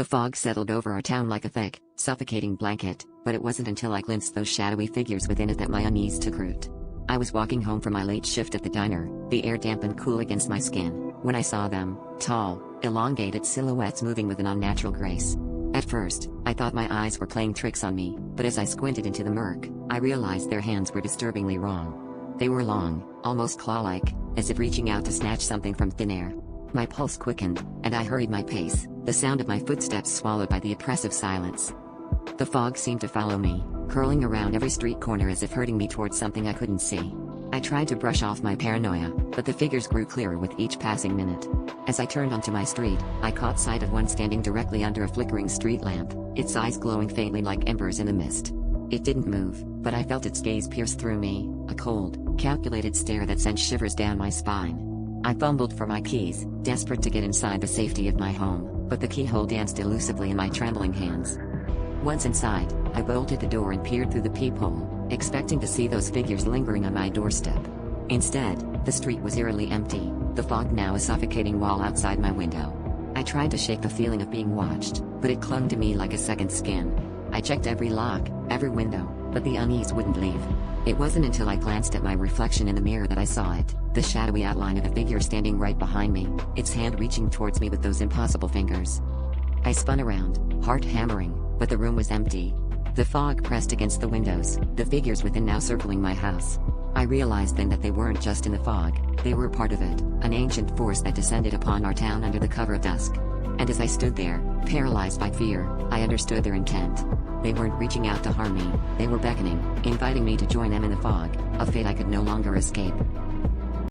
The fog settled over our town like a thick, suffocating blanket, but it wasn't until I glimpsed those shadowy figures within it that my unease took root. I was walking home from my late shift at the diner, the air damp and cool against my skin, when I saw them, tall, elongated silhouettes moving with an unnatural grace. At first, I thought my eyes were playing tricks on me, but as I squinted into the murk, I realized their hands were disturbingly wrong. They were long, almost claw-like, as if reaching out to snatch something from thin air. My pulse quickened, and I hurried my pace, the sound of my footsteps swallowed by the oppressive silence. The fog seemed to follow me, curling around every street corner as if herding me towards something I couldn't see. I tried to brush off my paranoia, but the figures grew clearer with each passing minute. As I turned onto my street, I caught sight of one standing directly under a flickering street lamp, its eyes glowing faintly like embers in the mist. It didn't move, but I felt its gaze pierce through me, a cold, calculated stare that sent shivers down my spine. I fumbled for my keys, desperate to get inside the safety of my home, but the keyhole danced elusively in my trembling hands. Once inside, I bolted the door and peered through the peephole, expecting to see those figures lingering on my doorstep. Instead, the street was eerily empty, the fog now a suffocating wall outside my window. I tried to shake the feeling of being watched, but it clung to me like a second skin. I checked every lock, every window, but the unease wouldn't leave. It wasn't until I glanced at my reflection in the mirror that I saw it, the shadowy outline of a figure standing right behind me, its hand reaching towards me with those impossible fingers. I spun around, heart hammering, but the room was empty. The fog pressed against the windows, the figures within now circling my house. I realized then that they weren't just in the fog, they were part of it, an ancient force that descended upon our town under the cover of dusk. And as I stood there, paralyzed by fear, I understood their intent. They weren't reaching out to harm me, they were beckoning, inviting me to join them in the fog, a fate I could no longer escape.